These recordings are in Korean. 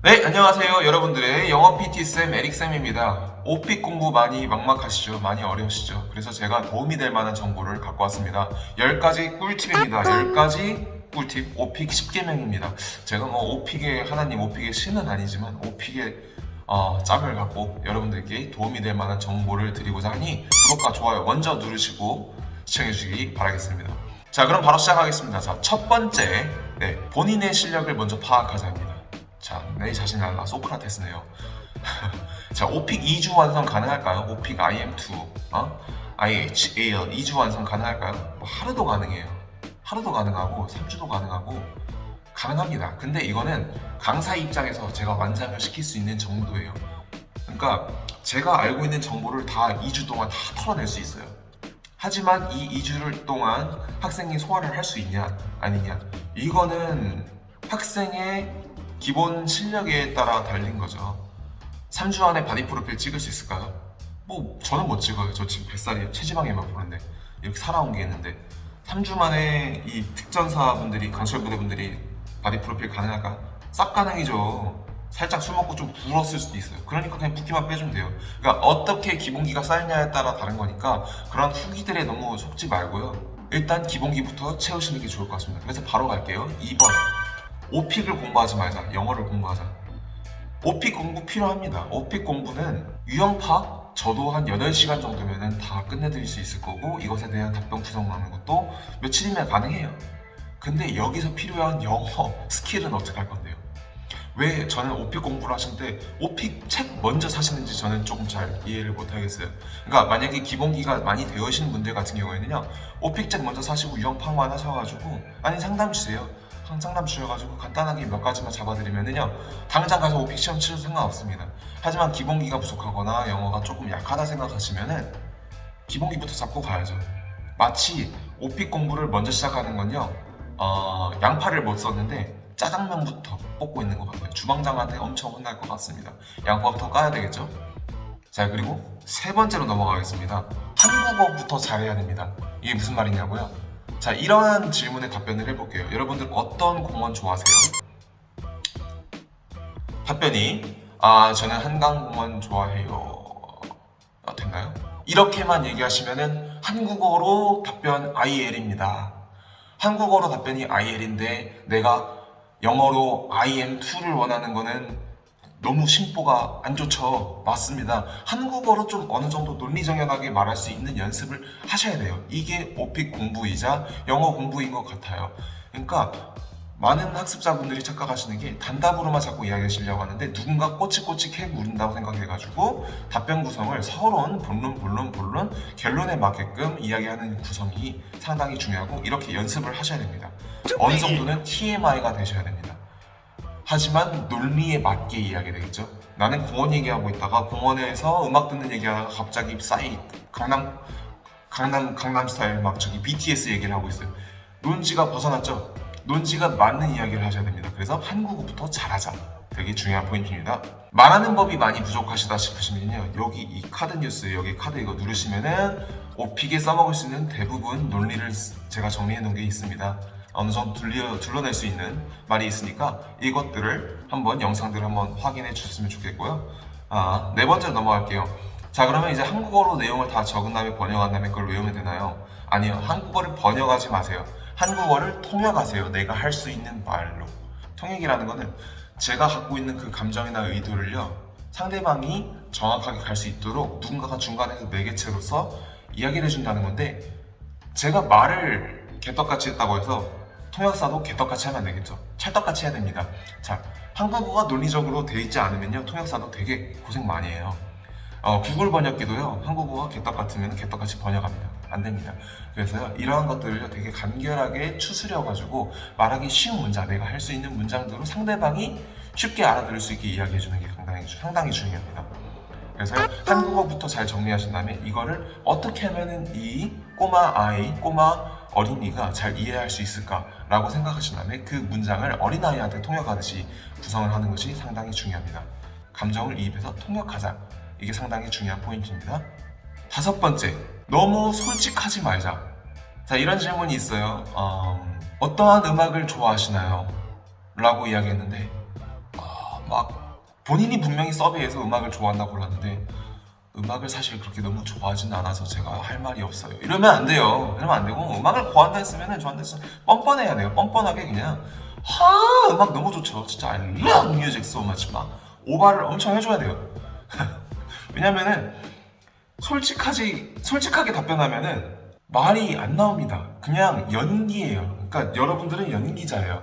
네, 안녕하세요. 여러분들의 영어 PT쌤 에릭쌤입니다. 오픽 공부 많이 막막하시죠? 많이 어려우시죠? 그래서 제가 도움이 될 만한 정보를 갖고 왔습니다. 10가지 꿀팁입니다. 10가지 꿀팁, 오픽 10개명입니다. 제가 뭐 오픽의 하나님, 오픽의 신은 아니지만 오픽의 짝을 갖고 여러분들께 도움이 될 만한 정보를 드리고자 하니 구독과 좋아요 먼저 누르시고 시청해주시기 바라겠습니다. 자, 그럼 바로 시작하겠습니다. 자, 첫 번째, 본인의 실력을 먼저 파악하자입니다. 자, 내 자신을 알라. 소크라테스네요. 자, 오픽 2주 완성 가능할까요? 오픽 IM2, IHAL 2주 완성 가능할까요? 뭐 하루도 가능해요. 하루도 가능하고 3주도 가능하고 가능합니다. 근데 이거는 강사 입장에서 제가 완장을 시킬 수 있는 정도예요. 그러니까 제가 알고 있는 정보를 다 2주 동안 다 털어낼 수 있어요. 하지만 이 2주를 동안 학생이 소화를 할 수 있냐 아니냐, 이거는 학생의 기본 실력에 따라 달린 거죠. 3주 안에 바디 프로필 찍을 수 있을까요? 뭐 저는 못 찍어요. 저 지금 뱃살이 체지방에만 보는데 이렇게 살아온 게 있는데 3주 만에 이 특전사 분들이, 강철부대 분들이 바디 프로필 가능할까? 싹 가능이죠. 살짝 술 먹고 좀 불었을 수도 있어요. 그러니까 그냥 붓기만 빼주면 돼요. 그러니까 어떻게 기본기가 쌓이냐에 따라 다른 거니까 그런 후기들에 너무 속지 말고요. 일단 기본기부터 채우시는 게 좋을 것 같습니다. 그래서 바로 갈게요. 2번, 오픽을 공부하지 말자, 영어를 공부하자. 오픽 공부 필요합니다. 오픽 공부는 유형파 저도 한 8시간 정도면 다 끝내드릴 수 있을 거고, 이것에 대한 답변 구성하는 것도 며칠이면 가능해요. 근데 여기서 필요한 영어 스킬은 어떻게 할 건데요? 왜 저는 오픽 공부를 하시는데 오픽 책 먼저 사시는지 저는 조금 잘 이해를 못 하겠어요. 그러니까 만약에 기본기가 많이 되어있는 분들 같은 경우에는요, 오픽 책 먼저 사시고 유형파만 하셔가지고, 아니 상담 주세요. 상담 주셔가지고 간단하게 몇 가지만 잡아드리면은요, 당장 가서 오픽 시험 치셔도 상관없습니다. 하지만 기본기가 부족하거나 영어가 조금 약하다 생각하시면은 기본기부터 잡고 가야죠. 마치 오픽 공부를 먼저 시작하는 건요, 양파를 못 썼는데 짜장면부터 볶고 있는 것 같아요. 주방장한테 엄청 혼날 것 같습니다. 양파부터 까야 되겠죠? 자, 그리고 세 번째로 넘어가겠습니다. 한국어부터 잘해야 됩니다. 이게 무슨 말이냐고요? 자, 이러한 질문에 답변을 해볼게요. 여러분들 어떤 공원 좋아하세요? 답변이 저는 한강공원 좋아해요. 됐나요? 이렇게만 얘기하시면은 한국어로 답변 IL입니다. 한국어로 답변이 IL인데 내가 영어로 IM2를 원하는 거는 너무 심보가 안 좋죠. 맞습니다. 한국어로 좀 어느 정도 논리정연하게 말할 수 있는 연습을 하셔야 돼요. 이게 오픽 공부이자 영어 공부인 것 같아요. 그러니까 많은 학습자분들이 착각하시는 게 단답으로만 자꾸 이야기하시려고 하는데, 누군가 꼬치꼬치 캐 물은다고 생각해가지고 답변 구성을 서론, 본론, 결론에 맞게끔 이야기하는 구성이 상당히 중요하고, 이렇게 연습을 하셔야 됩니다. 어느 정도는 TMI가 되셔야 됩니다. 하지만 논리에 맞게 이야기해야 되겠죠. 나는 공원 얘기하고 있다가 공원에서 음악 듣는 얘기하다가 갑자기 강남 스타일 막 저기 BTS 얘기를 하고 있어요. 논지가 벗어났죠. 논지가 맞는 이야기를 하셔야 됩니다. 그래서 한국어부터 잘하자. 되게 중요한 포인트입니다. 말하는 법이 많이 부족하시다 싶으시면요, 여기 이 카드 뉴스, 여기 카드 이거 누르시면은 오픽에 써먹을 수 있는 대부분 논리를 제가 정리해 놓은 게 있습니다. 어느 정도 둘러낼 수 있는 말이 있으니까 이것들을 영상들을 한번 확인해 주셨으면 좋겠고요. 네 번째로 넘어갈게요. 자, 그러면 이제 한국어로 내용을 다 적은 다음에 번역한 다음에 그걸 외우면 되나요? 아니요, 한국어를 번역하지 마세요. 한국어를 통역하세요. 내가 할 수 있는 말로. 통역이라는 거는 제가 갖고 있는 그 감정이나 의도를요, 상대방이 정확하게 갈 수 있도록 누군가가 중간에서 매개체로서 이야기를 해준다는 건데, 제가 말을 개떡같이 했다고 해서 통역사도 개떡같이 하면 안 되겠죠. 찰떡같이 해야 됩니다. 자, 한국어가 논리적으로 돼 있지 않으면요, 통역사도 되게 고생 많이 해요. 구글 번역기도요, 한국어가 개떡 같으면 개떡같이 번역합니다. 안 됩니다. 그래서요, 이러한 것들을 되게 간결하게 추스려가지고 말하기 쉬운 문장, 내가 할 수 있는 문장들로 상대방이 쉽게 알아들을 수 있게 이야기해주는 게 상당히 중요합니다. 그래서 한국어부터 잘 정리하신 다음에 이거를 어떻게 하면은 이 꼬마 아이, 꼬마 어린이가 잘 이해할 수 있을까라고 생각하신 다음에 그 문장을 어린아이한테 통역하듯이 구성을 하는 것이 상당히 중요합니다. 감정을 이입해서 통역하자. 이게 상당히 중요한 포인트입니다. 다섯 번째, 너무 솔직하지 말자. 자, 이런 질문이 있어요. 어떠한 음악을 좋아하시나요? 라고 이야기했는데 막 본인이 분명히 서베이에서 음악을 좋아한다고 골랐는데 음악을 사실 그렇게 너무 좋아하지는 않아서 제가 할 말이 없어요. 이러면 안 돼요. 이러면 안 되고 음악을 좋아한다 했으면 저한테 했으면 뻔뻔해야 돼요. 뻔뻔하게 그냥 음악 너무 좋죠. 진짜 I love music so much 막 오바를 엄청 해줘야 돼요. 왜냐면은 솔직하게 답변하면은 말이 안 나옵니다. 그냥 연기예요. 그러니까 여러분들은 연기자예요.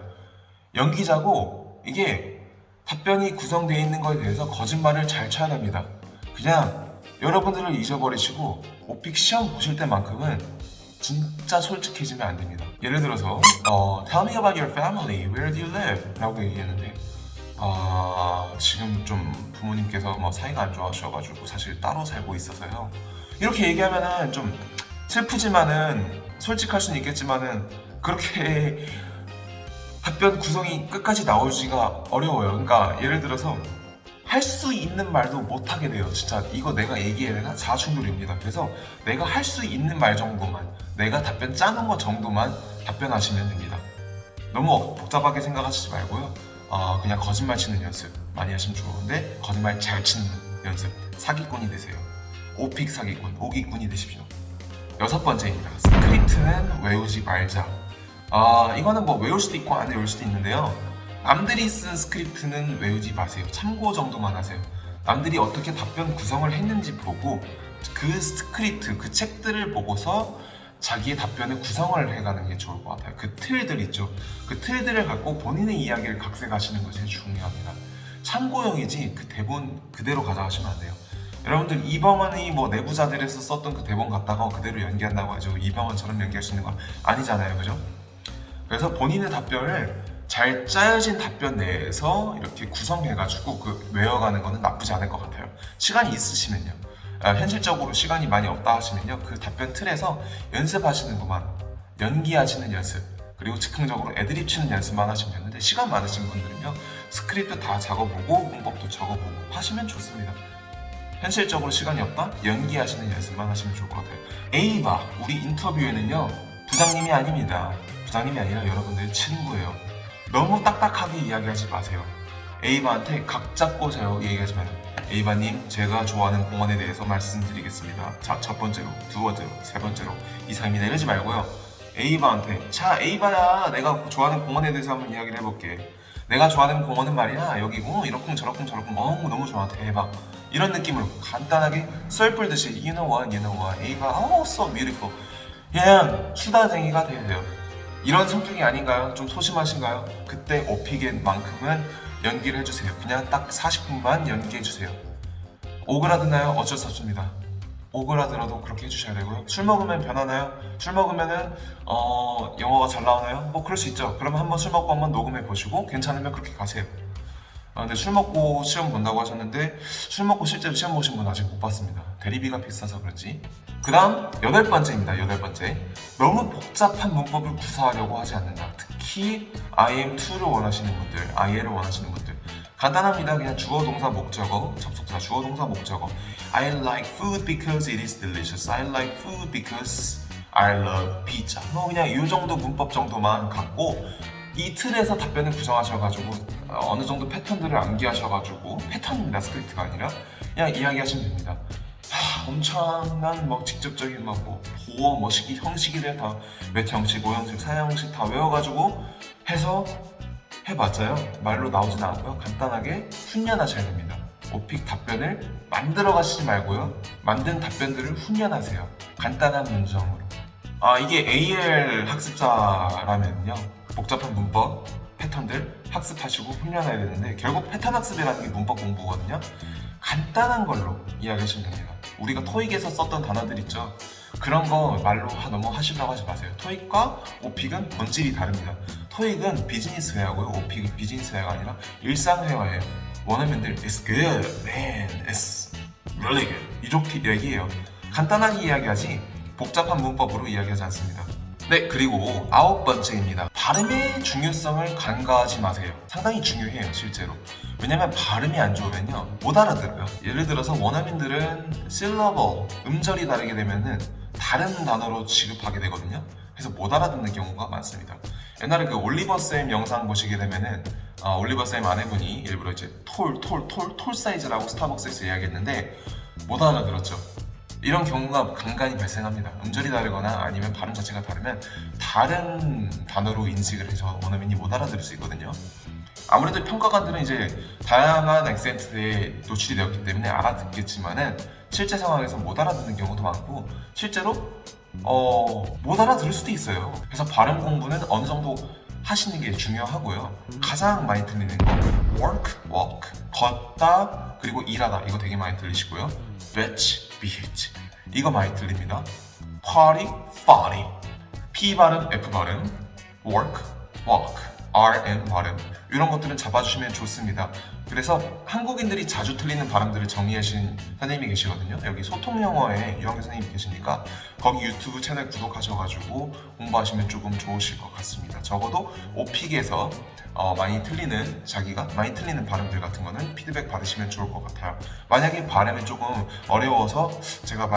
연기자고 이게 답변이 구성되어 있는 거에 대해서 거짓말을 잘 쳐야 합니다. 그냥 여러분들을 잊어버리시고 오픽 시험 보실 때만큼은 진짜 솔직해지면 안 됩니다. 예를 들어서 Tell me about your family. Where do you live? 라고 얘기했는데 지금 좀 부모님께서 뭐 사이가 안 좋아하셔가지고 사실 따로 살고 있어서요. 이렇게 얘기하면은 좀 슬프지만은 솔직할 수는 있겠지만은 그렇게 답변 구성이 끝까지 나오지가 어려워요. 그러니까 예를 들어서 할 수 있는 말도 못 하게 돼요. 진짜 이거 내가 얘기해야 되나? 자충돌입니다. 그래서 내가 할 수 있는 말 정도만, 내가 답변 짜는 거 정도만 답변하시면 됩니다. 너무 복잡하게 생각하시지 말고요. 그냥 거짓말 치는 연습 많이 하시면 좋은데 거짓말 잘 치는 연습, 사기꾼이 되세요. 오픽 사기꾼, 오기꾼이 되십시오. 6번째입니다. 스크립트는 외우지 말자. 이거는 뭐 외울 수도 있고 안 외울 수도 있는데요. 남들이 쓴 스크립트는 외우지 마세요. 참고 정도만 하세요. 남들이 어떻게 답변 구성을 했는지 보고 그 스크립트, 그 책들을 보고서 자기의 답변을 구성을 해가는 게 좋을 것 같아요. 그 틀들 있죠. 그 틀들을 갖고 본인의 이야기를 각색하시는 것이 중요합니다. 참고용이지 그 대본 그대로 가져가시면 안 돼요. 여러분들 이병헌이 뭐 내부자들에서 썼던 그 대본 갖다가 그대로 연기한다고 하죠. 이병헌처럼 연기할 수 있는 건 아니잖아요. 그죠? 그래서 본인의 답변을 잘 짜여진 답변 내에서 이렇게 구성해가지고 그 외워가는 거는 나쁘지 않을 것 같아요. 시간이 있으시면요. 현실적으로 시간이 많이 없다 하시면요. 그 답변 틀에서 연습하시는 것만, 연기하시는 연습, 그리고 즉흥적으로 애드립 치는 연습만 하시면 되는데 시간 많으신 분들은요. 스크립트 다 적어보고 문법도 적어보고 하시면 좋습니다. 현실적으로 시간이 없다? 연기하시는 연습만 하시면 좋을 것 같아요. 에이바, 우리 인터뷰에는요. 부장님이 아닙니다. 부장님이 아니라 여러분들의 친구예요. 너무 딱딱하게 이야기하지 마세요. 에이바한테 각 잡고 잘 얘기하지 마요. 에이바님, 제가 좋아하는 공원에 대해서 말씀드리겠습니다. 자, 첫 번째로, 두 번째로, 세 번째로, 이상입니다. 이러지 말고요. 에이바한테, 자, 에이바야, 내가 좋아하는 공원에 대해서 한번 이야기를 해볼게. 내가 좋아하는 공원은 말이야, 여기, 이렇쿵 저렇쿵 저렇쿵, 너무 좋아, 대박. 이런 느낌으로 간단하게 썰 풀듯이, you know what, 에이바, so beautiful. 그냥 수다쟁이가 되세요. 이런 성격이 아닌가요? 좀 소심하신가요? 그때 오픽엔만큼은 연기를 해주세요. 그냥 딱 40분만 연기해주세요. 오그라드나요? 어쩔 수 없습니다. 오그라들어도 그렇게 해주셔야 되고요. 술 먹으면 변하나요? 술 먹으면은 영어가 잘 나오나요? 뭐 그럴 수 있죠. 그러면 한번 술 먹고 한번 녹음해 보시고 괜찮으면 그렇게 가세요. 근데 술 먹고 시험 본다고 하셨는데 술 먹고 실제로 시험 보신 분 아직 못 봤습니다. 대리비가 비싸서 그런지. 그 다음 8번째입니다. 8번째. 너무 복잡한 문법을 구사하려고 하지 않는다. 특히 IM2를 원하시는 분들, IL을 원하시는 분들. 간단합니다. 그냥 주어, 동사, 목적어, 접속사, 주어, 동사, 목적어. I like food because it is delicious. I like food because I love pizza. 뭐 그냥 이 정도 문법 정도만 갖고 이 틀에서 답변을 구성하셔가지고 어느 정도 패턴들을 암기하셔가지고 패턴입니다. 스크립트가 아니라 그냥 이야기하시면 됩니다. 엄청난 뭐 직접적인 뭐 보어 뭐 형식이래 다 몇 형식, 5형식, 4형식 다 외워가지고 해서 해봤자요 말로 나오진 않고요. 간단하게 훈련하셔야 됩니다. 오픽 답변을 만들어 가시지 말고요. 만든 답변들을 훈련하세요. 간단한 문장으로. 이게 AL 학습자라면요. 복잡한 문법, 패턴들 학습하시고 훈련해야 되는데 결국 패턴 학습이라는 게 문법 공부거든요. 간단한 걸로 이야기하시면 됩니다. 우리가 토익에서 썼던 단어들 있죠. 그런 거 말로 너무 하시려고 하지 마세요. 토익과 오픽은 본질이 다릅니다. 토익은 비즈니스 회화고요. 오픽은 비즈니스 회화가 아니라 일상 회화예요. 원어민들 It's good, man. It's really good. 이렇게 얘기해요. 간단하게 이야기하지 복잡한 문법으로 이야기하지 않습니다. 네, 그리고 9번째입니다. 발음의 중요성을 간과하지 마세요. 상당히 중요해요, 실제로. 왜냐면 발음이 안 좋으면요, 못 알아들어요. 예를 들어서 원어민들은 syllable, 음절이 다르게 되면은 다른 단어로 취급하게 되거든요. 그래서 못 알아듣는 경우가 많습니다. 옛날에 그 올리버쌤 영상 보시게 되면은 올리버쌤 아내분이 일부러 이제 톨 사이즈라고 스타벅스에서 이야기했는데 못 알아들었죠. 이런 경우가 간간히 발생합니다. 음절이 다르거나 아니면 발음 자체가 다르면 다른 단어로 인식을 해서 원어민이 못 알아들을 수 있거든요. 아무래도 평가관들은 이제 다양한 액센트에 노출이 되었기 때문에 알아듣겠지만은 실제 상황에서 못 알아듣는 경우도 많고 실제로 못 알아들을 수도 있어요. 그래서 발음 공부는 어느 정도 하시는 게 중요하고요. 가장 많이 들리는 거 work, walk, 걷다 그리고 일하다 이거 되게 많이 들리시고요. bitch, bitch 이거 많이 들립니다. party, party P 발음, F 발음 work, walk, RM 발음 이런 것들은 잡아주시면 좋습니다. 그래서 한국인들이 자주 틀리는 발음들을 정리하신 선생님이 계시거든요. 여기 소통영어에 유학생 선생님이 계시니까 거기 유튜브 채널 구독하셔가지고 공부하시면 조금 좋으실 것 같습니다. 적어도 오픽에서 자기가 많이 틀리는 발음들 같은 거는 피드백 받으시면 좋을 것 같아요. 만약에 발음이 조금 어려워서 제가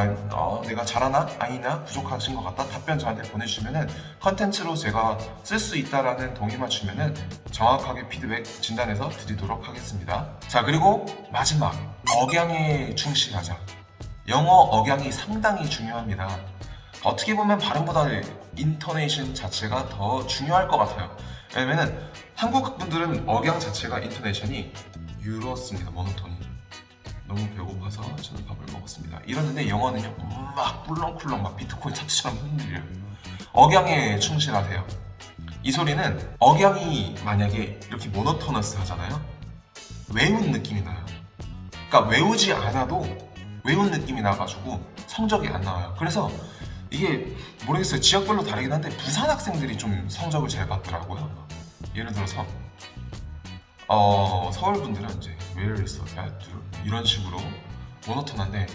내가 잘하나? 아니나? 부족하신 것 같다? 답변 저한테 보내주시면은 컨텐츠로 제가 쓸 수 있다라는 동의만 주면은 정확하게 피드백 진단해서 드리도록 하겠습니다. 자, 그리고 마지막 억양에 충실하자. 영어 억양이 상당히 중요합니다. 어떻게 보면 발음보다 인토네이션 자체가 더 중요할 것 같아요. 왜냐면은 한국 분들은 억양 자체가 인토네이션이 유로습니다. 모노톤이. 너무 배고파서 저는 밥을 먹었습니다. 이러는데 영어는요 막 꿀렁꿀렁 막 비트코인 차트처럼 흔들려요. 억양에 충실하세요. 이 소리는 억양이 만약에 이렇게 모노토너스 하잖아요. 외운 느낌이 나요. 그러니까 외우지 않아도 외운 느낌이 나가지고 성적이 안 나와요. 그래서 이게 모르겠어요. 지역별로 다르긴 한데 부산 학생들이 좀 성적을 잘 받더라고요. 예를 들어서 서울 분들은 이제 Where is the bathroom? 이런 식으로 모노톤한데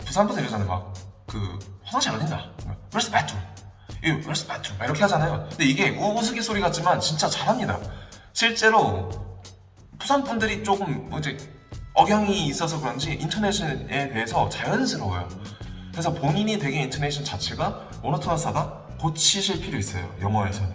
부산 분들 이러잖아요. 막 그 화장실 어딘가? Where's the bathroom? Where's the bathroom? 이렇게 하잖아요. 근데 이게 우스갯소리 같지만 진짜 잘합니다. 실제로 부산 분들이 조금 이제 억양이 있어서 그런지 인토네이션에 대해서 자연스러워요. 그래서 본인이 되게 인토네이션 자체가 모노토너스하다 고치실 필요 있어요. 영어에서는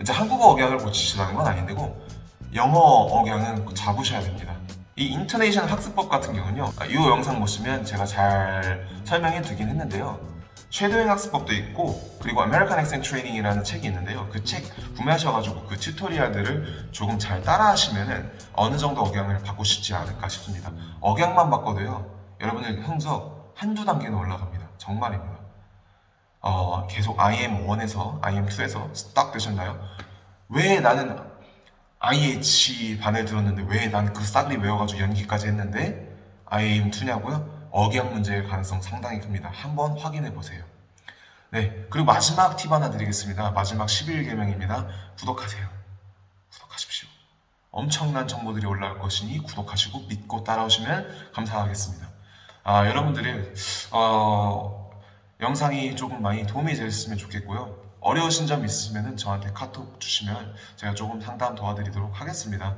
이제 한국어 억양을 고치시라는 건 아닌데고 영어 억양은 잡으셔야 됩니다. 이 인토네이션 학습법 같은 경우는요, 이 영상 보시면 제가 잘 설명해 두긴 했는데요. 쉐도잉 학습법도 있고 그리고 아메리칸 액센트 트레이닝이라는 책이 있는데요. 그 책 구매하셔가지고 그 튜토리얼들을 조금 잘 따라하시면은 어느 정도 억양을 바꾸시지 않을까 싶습니다. 억양만 바꿔도요, 여러분의 성적 한두 단계는 올라갑니다. 정말입니다. 계속 IM1에서 IM2에서 딱 되셨나요? 왜 나는 IH 반을 들었는데 왜 난 그 싸그리 외워가지고 연기까지 했는데 IM2냐고요? 억양 문제일 가능성 상당히 큽니다. 한번 확인해 보세요. 네, 그리고 마지막 팁 하나 드리겠습니다. 마지막 11계명입니다. 구독하세요. 구독하십시오. 엄청난 정보들이 올라올 것이니 구독하시고 믿고 따라오시면 감사하겠습니다. 여러분들이 영상이 조금 많이 도움이 되셨으면 좋겠고요. 어려우신 점 있으시면 저한테 카톡 주시면 제가 조금 상담 도와드리도록 하겠습니다.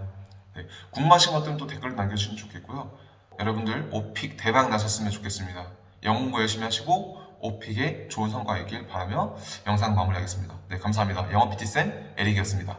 네, 궁금하신 것들은 또 댓글 남겨주시면 좋겠고요. 여러분들 오픽 대박 나셨으면 좋겠습니다. 영어 공부 열심히 하시고 오픽에 좋은 성과 있길 바라며 영상 마무리하겠습니다. 네, 감사합니다. 영어 PT쌤 에릭이었습니다.